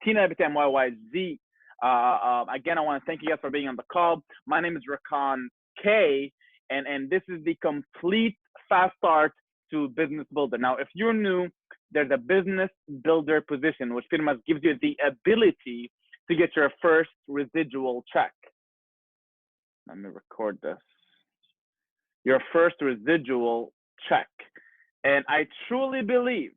Tina BTMYYZ. Again, I want to thank you guys for being on the call. My name is Rakan K, and this is the complete fast start to business builder. Now, if you're new, there's a business builder position, which pretty much gives you the ability to get your first residual check. Let me record this. Your first residual check. And I truly believe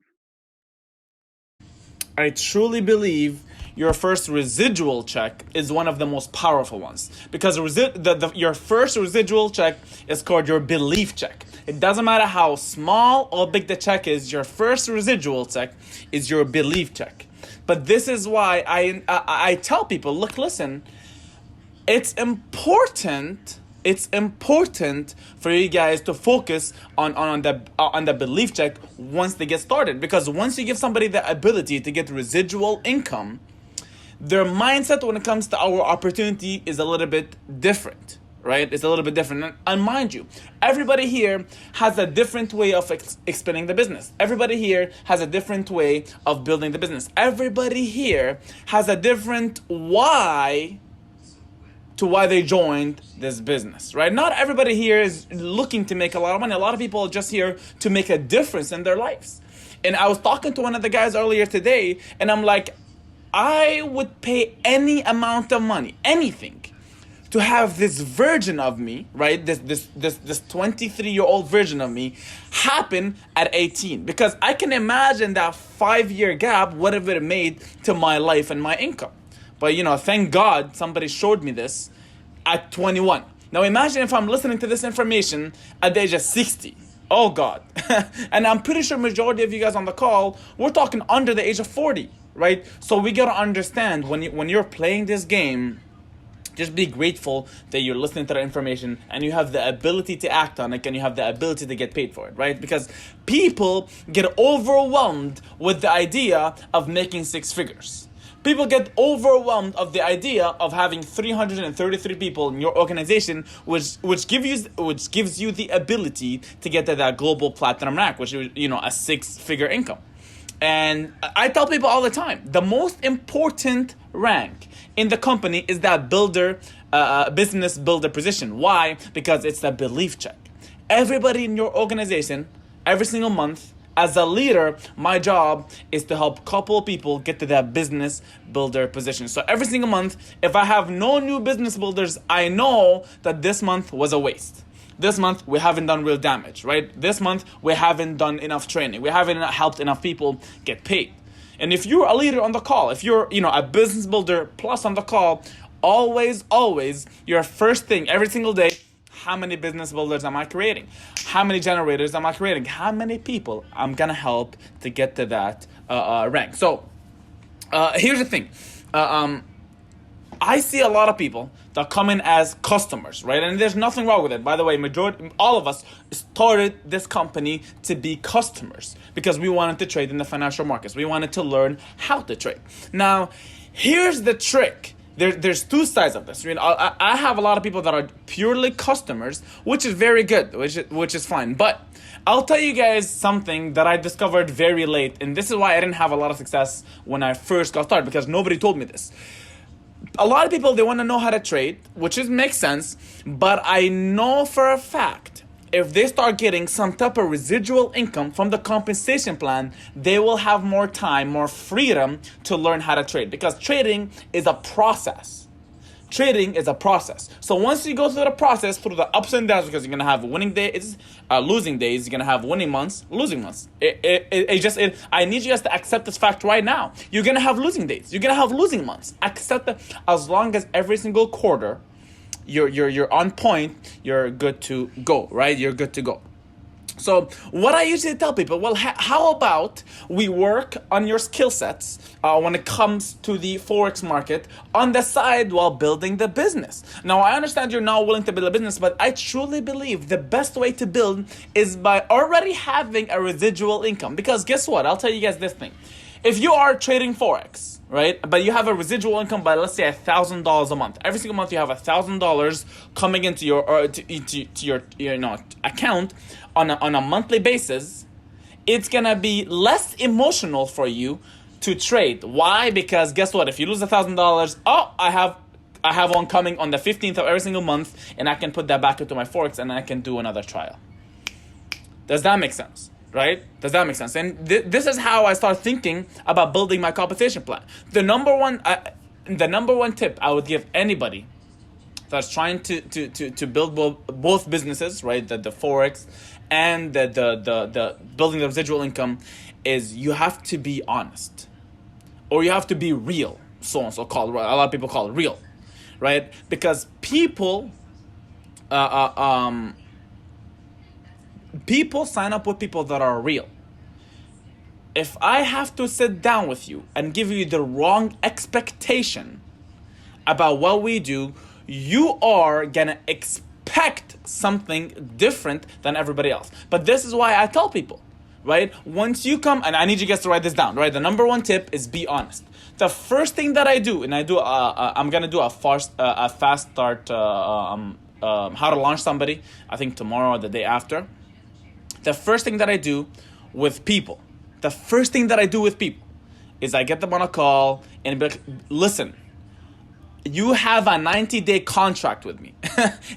your first residual check is one of the most powerful ones, because your first residual check is called your belief check. It doesn't matter how small or big the check is, your first residual check is your belief check. But this is why I tell people, look, listen, it's important for you guys to focus on the belief check once they get started, because once you give somebody the ability to get residual income, their mindset when it comes to our opportunity is a little bit different, right? It's a little bit different. And mind you, everybody here has a different way of expanding the business. Everybody here has a different way of building the business. Everybody here has a different why to why they joined this business, right? Not everybody here is looking to make a lot of money. A lot of people are just here to make a difference in their lives. And I was talking to one of the guys earlier today, and I'm like, I would pay any amount of money, anything, to have this version of me, right? This 23-year-old version of me happen at 18. Because I can imagine that 5-year gap, whatever it made to my life and my income. But, thank God somebody showed me this at 21. Now imagine if I'm listening to this information at the age of 60. Oh God. And I'm pretty sure majority of you guys on the call, we're talking under the age of 40, right? So we got to understand when you're playing this game, just be grateful that you're listening to the information and you have the ability to act on it and you have the ability to get paid for it, right? Because people get overwhelmed with the idea of making 6 figures. People get overwhelmed of the idea of having 333 people in your organization, which gives you the ability to get to that global platinum rank, which is a 6-figure income. And I tell people all the time, the most important rank in the company is that business builder position. Why? Because it's the belief check. Everybody in your organization, every single month, as a leader, my job is to help a couple of people get to that business builder position. So every single month, if I have no new business builders, I know that this month was a waste. This month, we haven't done real damage, right? This month, we haven't done enough training. We haven't helped enough people get paid. And if you're a leader on the call, if you're, a business builder plus on the call, always, your first thing every single day, how many business builders am I creating? How many generators am I creating? How many people I'm going to help to get to that rank? So here's the thing. I see a lot of people that come in as customers, right? And there's nothing wrong with it. By the way, all of us started this company to be customers because we wanted to trade in the financial markets. We wanted to learn how to trade. Now, here's the trick. There's 2 sides of this. I have a lot of people that are purely customers, which is very good, which is fine. But I'll tell you guys something that I discovered very late, and this is why I didn't have a lot of success when I first got started, because nobody told me this. A lot of people, they want to know how to trade, which makes sense, but I know for a fact, if they start getting some type of residual income from the compensation plan, they will have more time, more freedom to learn how to trade, because trading is a process. Trading is a process. So once you go through the process, through the ups and downs, because you're going to have winning days, losing days, you're going to have winning months, losing months. I need you guys to accept this fact right now. You're going to have losing days. You're going to have losing months. Accept that. As long as every single quarter, you're on point, you're good to go, right? You're good to go. So what I usually tell people, well, how about we work on your skill sets when it comes to the Forex market on the side while building the business. Now, I understand you're not willing to build a business, but I truly believe the best way to build is by already having a residual income. Because guess what? I'll tell you guys this thing. If you are trading Forex, right, but you have a residual income by, let's say, $1,000 a month. Every single month you have $1,000 coming into your account on a monthly basis. It's gonna be less emotional for you to trade. Why? Because guess what? If you lose $1,000, I have one coming on the 15th of every single month, and I can put that back into my Forex, and I can do another trial. Does that make sense? Right? Does that make sense? And this is how I start thinking about building my compensation plan. The number one tip I would give anybody that's trying to build both businesses, right? The Forex and the building the residual income, is you have to be honest, or you have to be real. So called. A lot of people call it real, right? Because people sign up with people that are real. If I have to sit down with you and give you the wrong expectation about what we do, you are gonna expect something different than everybody else. But this is why I tell people, right? Once you come, and I need you guys to write this down, right? The number one tip is be honest. The first thing that I do, and I'm gonna do a fast start, how to launch somebody, I think tomorrow or the day after. The first thing that I do with people, is I get them on a call and be like, listen, you have a 90-day contract with me.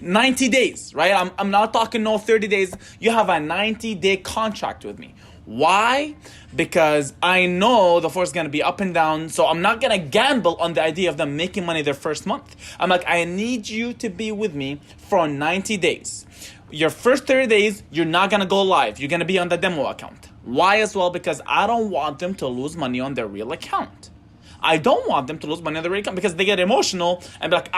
90 days, right? I'm not talking no 30 days. You have a 90-day contract with me. Why? Because I know the force is going to be up and down, so I'm not going to gamble on the idea of them making money their first month. I'm like, I need you to be with me for 90 days. Your first 30 days, you're not going to go live. You're going to be on the demo account. Why as well? Because I don't want them to lose money on their real account. I don't want them to lose money on their real account because they get emotional and be like,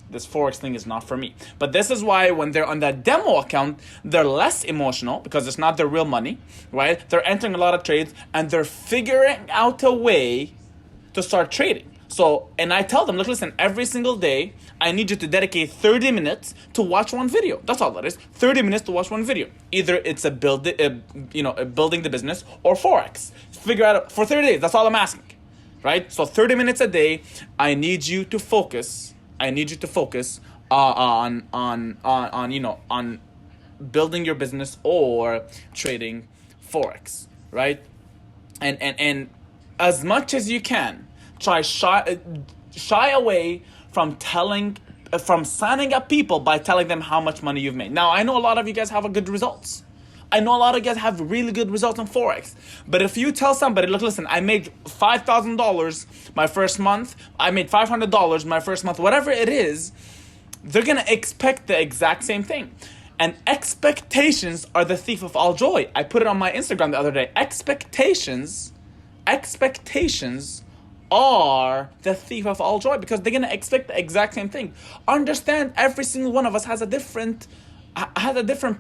this Forex thing is not for me. But this is why when they're on that demo account, they're less emotional because it's not their real money, right? They're entering a lot of trades and they're figuring out a way to start trading. So, and I tell them, look, listen, every single day, I need you to dedicate 30 minutes to watch one video. That's all that is. 30 minutes to watch one video. Either it's building the business or Forex. Figure out for 30 days. That's all I'm asking, right? So 30 minutes a day, I need you to focus. On building your business or trading Forex, right? And as much as you can, try shy away from signing up people by telling them how much money you've made. Now, I know a lot of you guys have good results. I know a lot of you guys have really good results on Forex. But if you tell somebody, look, listen, I made $5,000 my first month, I made $500 my first month, whatever it is, they're going to expect the exact same thing. And expectations are the thief of all joy. I put it on my Instagram the other day. Expectations are the thief of all joy because they're going to expect the exact same thing. Understand, every single one of us has a different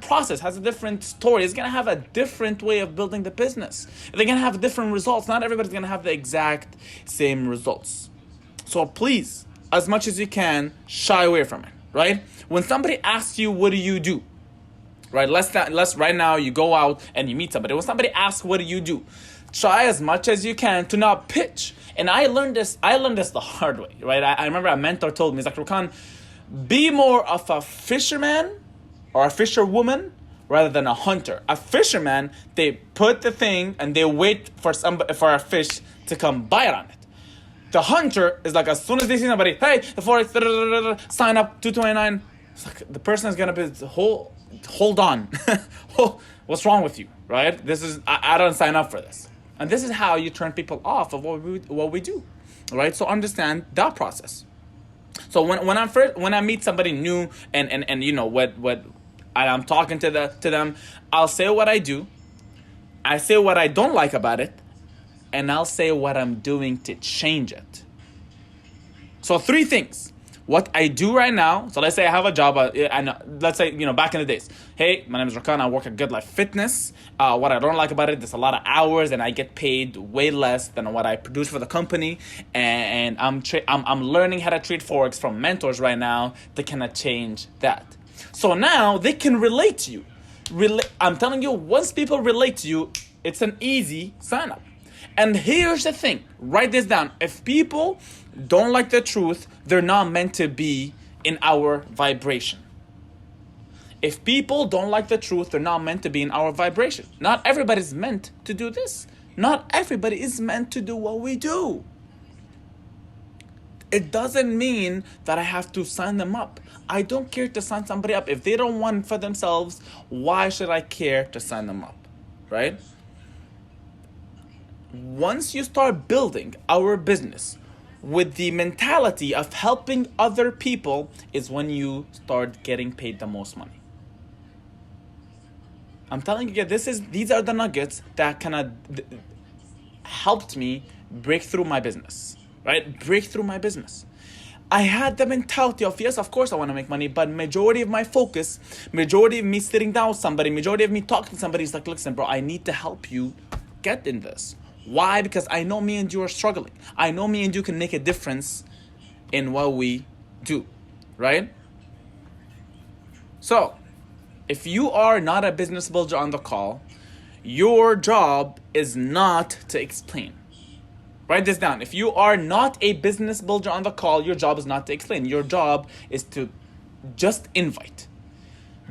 process, has a different story. It's going to have a different way of building the business. They're going to have different results. Not everybody's going to have the exact same results. So please, as much as you can, shy away from it, right? When somebody asks you, what do you do? Right? Let's right now you go out and you meet somebody. When somebody asks, what do you do? Try as much as you can to not pitch. And I learned this the hard way, right? I remember a mentor told me, he's like, Rukan, be more of a fisherman or a fisherwoman rather than a hunter. A fisherman, they put the thing and they wait for a fish to come bite on it. The hunter is like, as soon as they see somebody, hey, the Forex, sign up, 229. It's like the person is gonna be hold on. What's wrong with you, right? I don't sign up for this. And this is how you turn people off of what we do, right? So understand that process. So when I meet somebody new and you know what I'm talking to them, I'll say what I do, I say what I don't like about it, and I'll say what I'm doing to change it. So 3 things. What I do right now, so let's say I have a job, let's say, back in the days, hey, my name is Rakan, I work at Good Life Fitness. What I don't like about it, there's a lot of hours and I get paid way less than what I produce for the company. And I'm learning how to trade Forex from mentors right now that can change that. So now they can relate to you. I'm telling you, once people relate to you, it's an easy sign up. And here's the thing, write this down. If people don't like the truth, they're not meant to be in our vibration. If people don't like the truth, they're not meant to be in our vibration. Not everybody's meant to do this. Not everybody is meant to do what we do. It doesn't mean that I have to sign them up. I don't care to sign somebody up. If they don't want for themselves, why should I care to sign them up? Right? Once you start building our business with the mentality of helping other people is when you start getting paid the most money. I'm telling you, these are the nuggets that kind of helped me break through my business, right? Break through my business. I had the mentality of, yes, of course I want to make money, but majority of my focus, majority of me sitting down with somebody, majority of me talking to somebody is like, listen, bro, I need to help you get in this. Why? Because I know me and you are struggling. I know me and you can make a difference in what we do, right? So, if you are not a business builder on the call, your job is not to explain. Write this down. If you are not a business builder on the call, your job is not to explain. Your job is to just invite.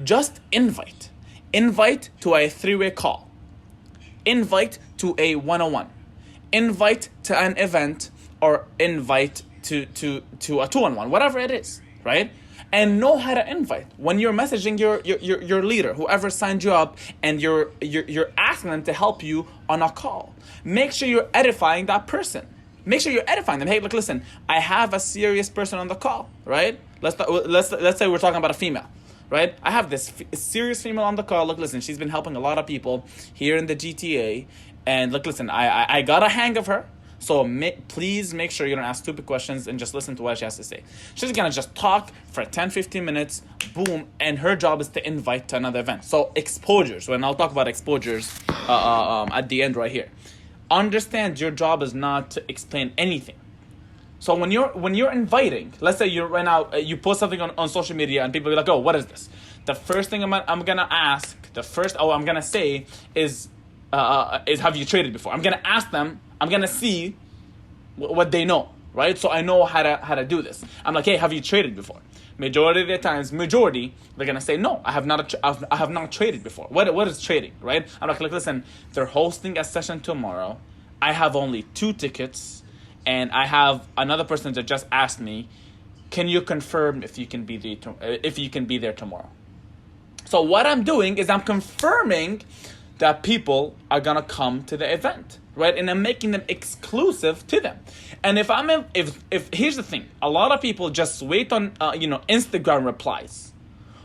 Just invite. Invite to a 3-way call. Invite to a 101. Invite to an event, or invite to a 2-on-1, whatever it is, right? And know how to invite. When you're messaging your leader, whoever signed you up, and you're asking them to help you on a call, make sure you're edifying that person. Make sure you're edifying them. Hey, look, listen, I have a serious person on the call, right? Let's say we're talking about a female, right? I have this serious female on the call. Look, listen, she's been helping a lot of people here in the GTA, and look, listen, I got a hang of her. So please make sure you don't ask stupid questions and just listen to what she has to say. She's going to just talk for 10-15 minutes, boom, and her job is to invite to another event. So exposures, and I'll talk about exposures at the end right here. Understand your job is not to explain anything. So when you're inviting, let's say you're right now, you post something on social media and people are like, oh, what is this? The first thing I'm going to ask, I'm going to say is have you traded before? I'm going to ask them, I'm going to see what they know, right? So I know how to do this. I'm like, hey, have you traded before? Majority of the times, they're going to say, no, I have not traded before. What is trading, right? I'm like, listen, they're hosting a session tomorrow. I have only 2 tickets, and I have another person that just asked me, can you confirm if you can be there tomorrow? So what I'm doing is I'm confirming that people are gonna come to the event, right? And I'm making them exclusive to them. And if here's the thing, a lot of people just wait on Instagram replies,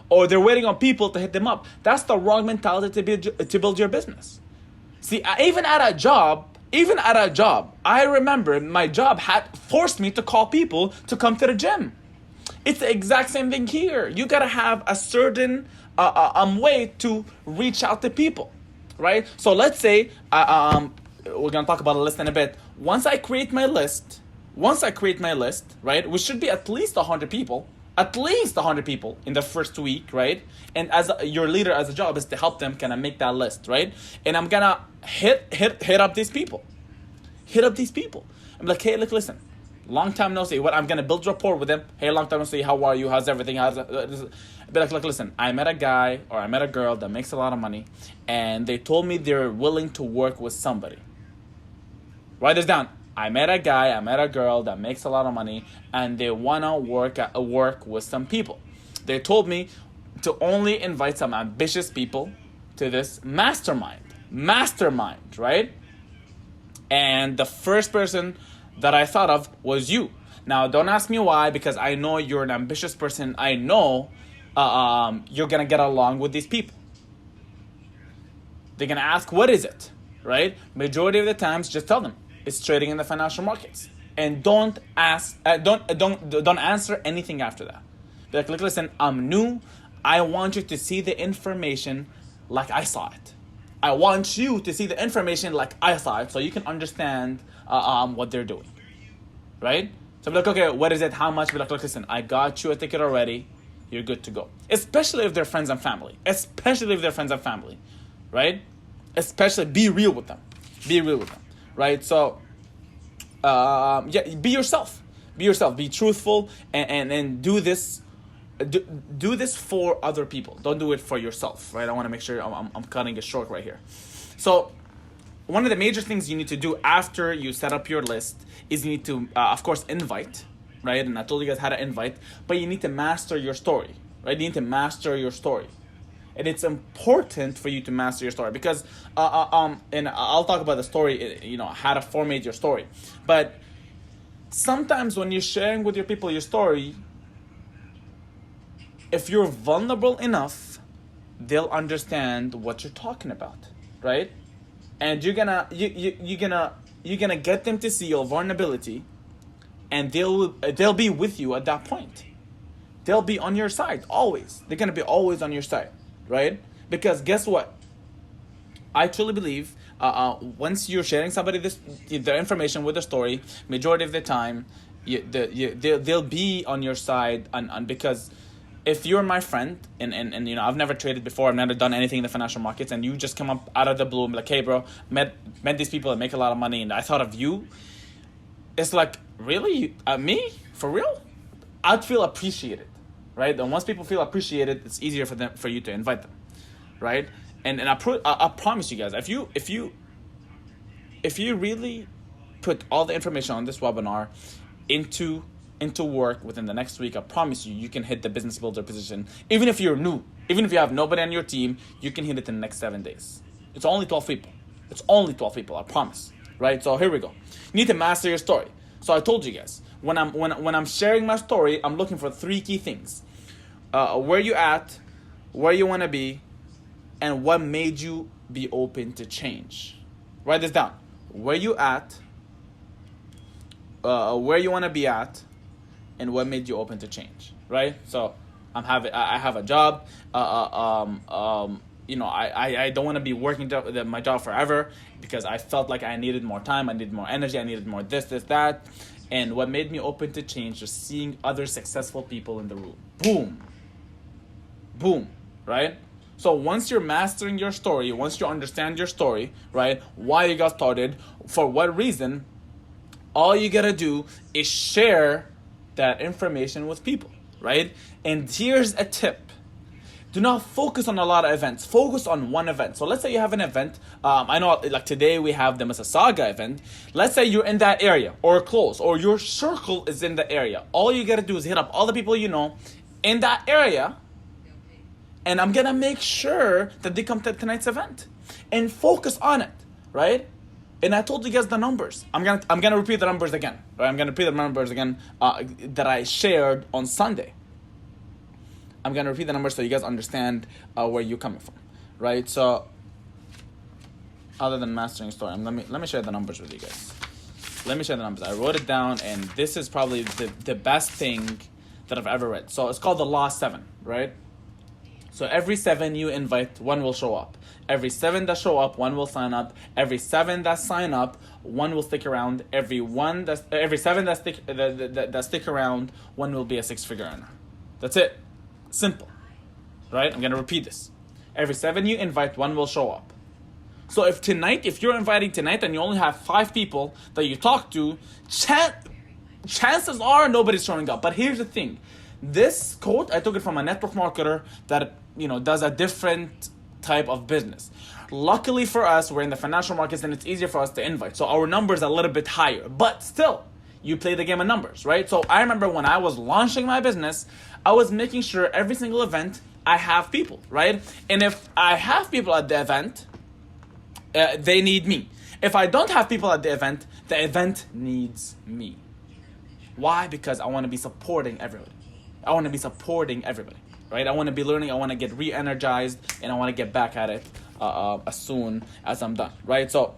or they're waiting on people to hit them up. That's the wrong mentality to build your business. See, even at a job, I remember my job had forced me to call people to come to the gym. It's the exact same thing here. You gotta have a certain way to reach out to people. Right? So let's say, we're going to talk about a list in a bit. Once I create my list, right, which should be at least 100 people in the first week, right? And as your leader, as a job, is to help them kind of make that list, right? And I'm going to hit up these people. I'm like, hey, look, listen, long time no see. I'm going to build rapport with them. Hey, long time no see. How are you? How's everything? Be like, look, listen, I met a guy or I met a girl that makes a lot of money, and they told me they're willing to work with somebody. Write this down. I met a guy, I met a girl that makes a lot of money, and they want to work with some people. They told me to only invite some ambitious people to this mastermind, right? And the first person that I thought of was you. Now, don't ask me why, because I know you're an ambitious person. I know you're going to get along with these people. They're going to ask, what is it, right? Majority of the times, just tell them it's trading in the financial markets. And don't answer anything after that. Be like, look, listen, I'm new. I want you to see the information like I saw it. I want you to see the information like I saw it, so you can understand what they're doing, right? So be like, okay, what is it? How much? Be like, look, listen, I got you a ticket already. You're good to go. Especially if they're friends and family. Right? Especially be real with them. Right? So, be yourself. Be truthful, and do this. Do this for other people. Don't do it for yourself, right? I want to make sure I'm cutting it short right here. So, one of the major things you need to do after you set up your list is you need to, of course, invite, right? And I told you guys how to invite, but you need to master your story, right? You need to master your story. And it's important for you to master your story because, and I'll talk about the story, how to formate your story. But sometimes when you're sharing with your people your story, if you're vulnerable enough, they'll understand what you're talking about, right? And you're gonna get them to see your vulnerability, and they'll be with you at that point. They'll be on your side always. They're gonna be always on your side, right? Because guess what? I truly believe once you're sharing somebody the information with the story, majority of the time, they'll be on your side, and because if you're my friend and I've never traded before, I've never done anything in the financial markets, and you just come up out of the blue and be like, hey bro, met these people that make a lot of money, and I thought of you. It's like, really? Me? For real? I'd feel appreciated, right? And once people feel appreciated, it's easier for you to invite them, right? And I promise you guys, if you really put all the information on this webinar into work within the next week, I promise you can hit the business builder position. Even if you're new, even if you have nobody on your team, you can hit it in the next 7 days. It's only 12 people. I promise. Right? So here we go. You need to master your story. So I told you guys, when I'm sharing my story, I'm looking for 3 key things: where you at, where you want to be, and what made you be open to change. Write this down. Where you at, where you want to be at, and what made you open to change. Right? So I have a job. I don't want to be working my job forever because I felt like I needed more time, I needed more energy, I needed more this, that. And what made me open to change was seeing other successful people in the room. Boom, right? So once you're mastering your story, once you understand your story, right, why you got started, for what reason, all you gotta do is share that information with people, right? And here's a tip. Do not focus on a lot of events. Focus on one event. So let's say you have an event. I know, like today we have the Mississauga event. Let's say you're in that area or close, or your circle is in the area. All you gotta do is hit up all the people you know in that area, and I'm gonna make sure that they come to tonight's event and focus on it, right? And I told you guys the numbers. I'm gonna repeat the numbers again. Right? I'm gonna repeat the numbers again that I shared on Sunday. I'm going to repeat the numbers so you guys understand where you're coming from, right? So, other than mastering story, let me share the numbers with you guys. Let me share the numbers. I wrote it down, and this is probably the best thing that I've ever read. So, it's called the Law 7, right? So, every 7 you invite, 1 will show up. Every 7 that show up, 1 will sign up. Every 7 that sign up, 1 will stick around. Every 7 that stick around, 1 will be a 6-figure earner. That's it. Simple, right? I'm going to repeat this. Every 7 you invite, 1 will show up. So if you're inviting tonight and you only have 5 people that you talk to, chances are nobody's showing up. But here's the thing. This quote, I took it from a network marketer that, does a different type of business. Luckily for us, we're in the financial markets and it's easier for us to invite. So our numbers are a little bit higher, but still, you play the game of numbers, right? So I remember when I was launching my business, I was making sure every single event I have people, right? And if I have people at the event, they need me. If I don't have people at the event needs me. Why? Because I want to be supporting everybody. Right? I want to be learning, I want to get re-energized, and I want to get back at it as soon as I'm done, right? So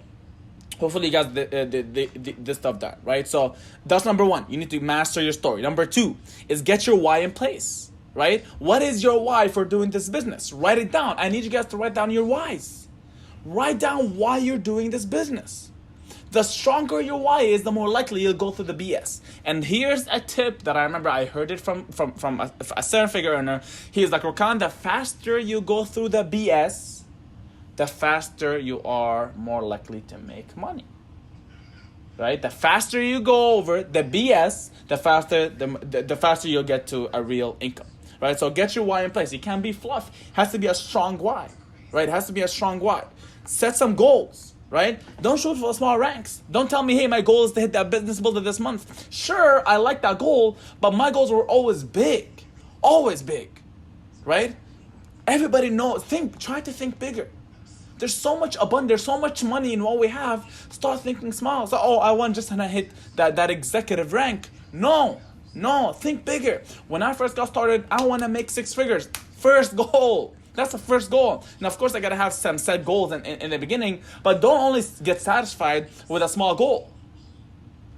hopefully you guys this stuff done, right? So that's number 1. You need to master your story. Number 2 is get your why in place, right? What is your why for doing this business? Write it down. I need you guys to write down your whys. Write down why you're doing this business. The stronger your why is, the more likely you'll go through the BS. And here's a tip that I remember I heard it from a 7-figure earner. He's like, Rakan, the faster you go through the BS, the faster you are more likely to make money. Right? The faster you go over the BS, the faster you'll get to a real income. Right? So get your why in place. It can't be fluff. It has to be a strong why. Right? It has to be a strong why. Set some goals. right? Don't shoot for small ranks. Don't tell me, hey, my goal is to hit that business builder this month. Sure, I like that goal, but my goals were always big, right? Everybody knows. Try to think bigger. There's so much abundance, there's so much money in what we have. Start thinking small. So, I want just to hit that executive rank. No, think bigger. When I first got started, I want to make 6 figures. First goal. That's the first goal. And of course, I gotta have some set goals in the beginning, but don't only get satisfied with a small goal,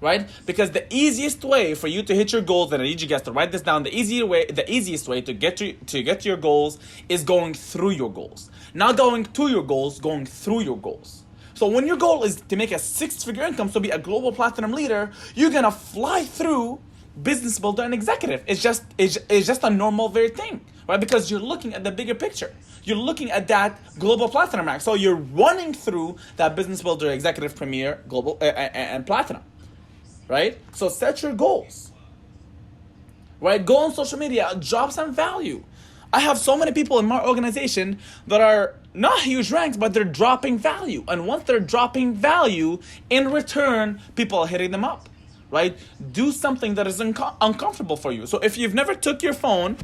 right? Because the easiest way for you to hit your goals, and I need you guys to write this down, the easiest way to get to your goals is going through your goals. Not going to your goals, going through your goals. So when your goal is to make a 6-figure income, so be a global platinum leader, you're gonna fly through business builder and executive. It's just a normal very thing, right? Because you're looking at the bigger picture. You're looking at that global platinum rank. So you're running through that business builder, executive, premier, global, and platinum, right? So set your goals, right? Go on social media, drop some value. I have so many people in my organization that are not huge ranks, but they're dropping value. And once they're dropping value, in return, people are hitting them up, right? Do something that is uncomfortable for you. So if you've never took your phone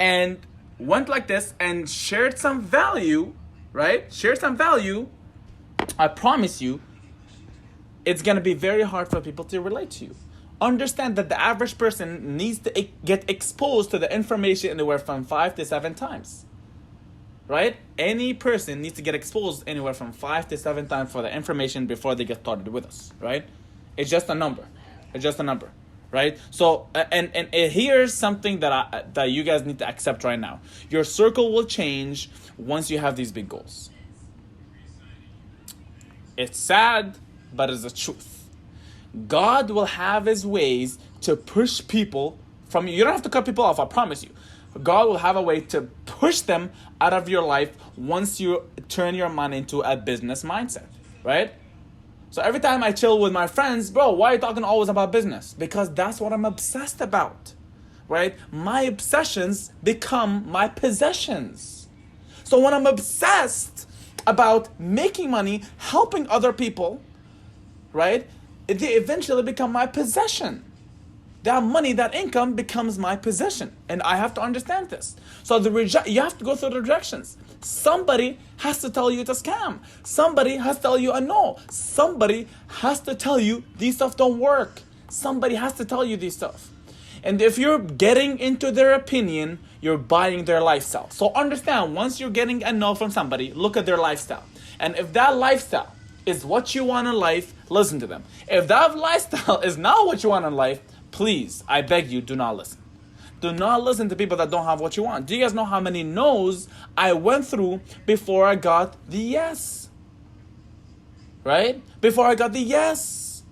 and went like this and shared some value, right? Share some value, I promise you, it's going to be very hard for people to relate to you. Understand that the average person needs to get exposed to the information anywhere from 5 to 7 times, right? Any person needs to get exposed anywhere from 5 to 7 times for the information before they get started with us, right? It's just a number. Right? So, and here's something that you guys need to accept right now. Your circle will change once you have these big goals. It's sad, but it's the truth. God will have his ways to push people from you. You don't have to cut people off, I promise you. God will have a way to push them out of your life once you turn your mind into a business mindset, right? So every time I chill with my friends, bro, why are you talking always about business? Because that's what I'm obsessed about, right? My obsessions become my possessions. So when I'm obsessed about making money, helping other people, right? They eventually become my possession. That money, that income becomes my possession. And I have to understand this. So you have to go through the rejections. Somebody has to tell you it's a scam. Somebody has to tell you a no. Somebody has to tell you these stuff don't work. Somebody has to tell you these stuff. And if you're getting into their opinion, you're buying their lifestyle. So understand, once you're getting a no from somebody, look at their lifestyle. And if that lifestyle is what you want in life, listen to them. If that lifestyle is not what you want in life, please, I beg you, do not listen. Do not listen to people that don't have what you want. Do you guys know how many no's I went through before I got the yes? Right? Before I got the yes.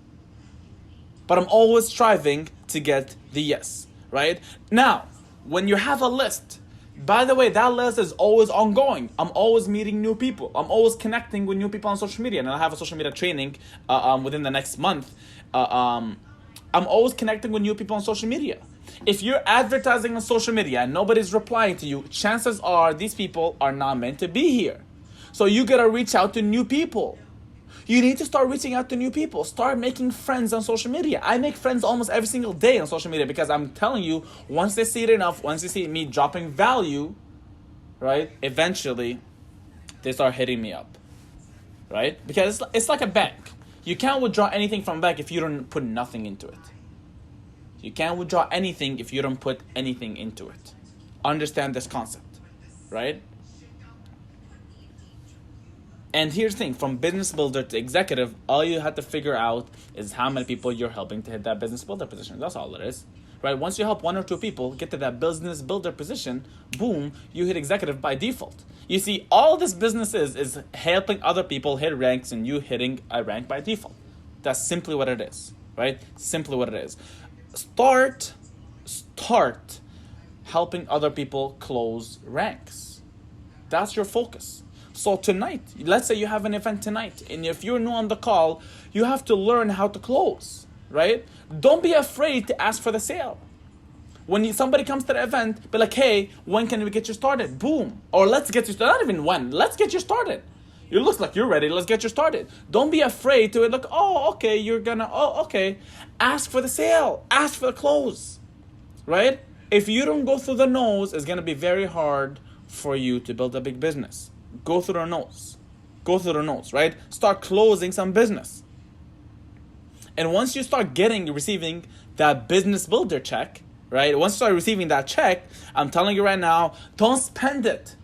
But I'm always striving to get the yes. Right? Now, when you have a list, by the way, that list is always ongoing. I'm always meeting new people. I'm always connecting with new people on social media. And I have a social media training within the next month. I'm always connecting with new people on social media. If you're advertising on social media and nobody's replying to you, chances are these people are not meant to be here. So you gotta reach out to new people. You need to start reaching out to new people. Start making friends on social media. I make friends almost every single day on social media because I'm telling you, once they see it enough, once they see me dropping value, right, eventually they start hitting me up, right? Because it's like a bank. You can't withdraw anything from a bank if you don't put nothing into it. You can't withdraw anything if you don't put anything into it. Understand this concept, right? And here's the thing, from business builder to executive, all you have to figure out is how many people you're helping to hit that business builder position. That's all it is, right? Once you help 1 or 2 people get to that business builder position, boom, you hit executive by default. You see, all this business is helping other people hit ranks and you hitting a rank by default. That's simply what it is, right? Simply what it is. Start helping other people close ranks. That's your focus. So tonight, let's say you have an event tonight, and if you're new on the call, you have to learn how to close, right? Don't be afraid to ask for the sale. When somebody comes to the event, be like, hey, when can we get you started? Boom. Or let's get you started. Not even when. Let's get you started. It looks like you're ready. Let's get you started. Don't be afraid to it. Like, oh, okay, okay. Ask for the sale. Ask for the close, right? If you don't go through the nose, it's gonna be very hard for you to build a big business. Go through the nose. Go through the nose, right? Start closing some business. And once you start receiving that business builder check, right? Once you start receiving that check, I'm telling you right now, don't spend it.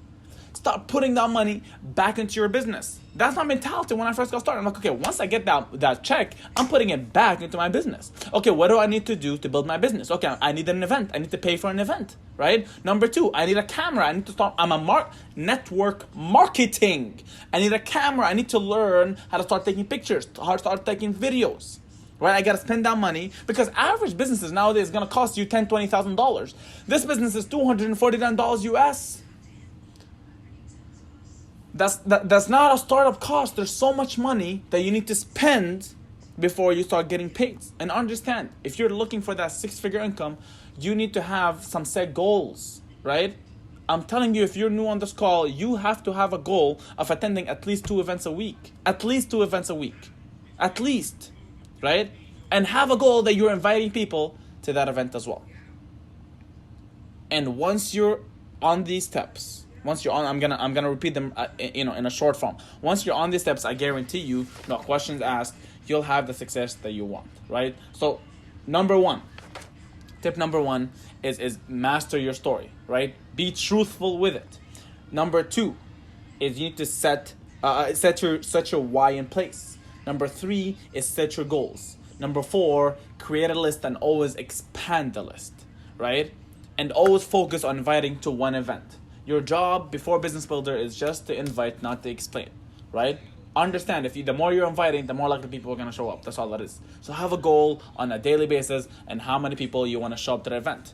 Start putting that money back into your business. That's my mentality when I first got started. I'm like, okay, once I get that check, I'm putting it back into my business. Okay, what do I need to do to build my business? Okay, I need an event. I need to pay for an event, right? Number 2, I need a camera. I need to start, network marketing. I need a camera. I need to learn how to start taking pictures, how to start taking videos. Right, I gotta spend that money because average businesses nowadays is gonna cost you $10,000-$20,000. This business is $249 US. That's not a startup cost. There's so much money that you need to spend before you start getting paid. And understand, if you're looking for that 6-figure income, you need to have some set goals, right? I'm telling you, if you're new on this call, you have to have a goal of attending at least 2 events a week. At least 2 events a week. At least. Right? And have a goal that you're inviting people to that event as well. And once you're on these steps, I'm gonna repeat them, in a short form. Once you're on these steps, I guarantee you, no questions asked, you'll have the success that you want. Right? So, tip number one is master your story. Right? Be truthful with it. Number 2 is you need to set your why in place. Number 3 is set your goals. Number 4, create a list and always expand the list, right? And always focus on inviting to one event. Your job before Business Builder is just to invite, not to explain, right? Understand, the more you're inviting, the more likely people are going to show up. That's all that is. So have a goal on a daily basis and how many people you want to show up to the event.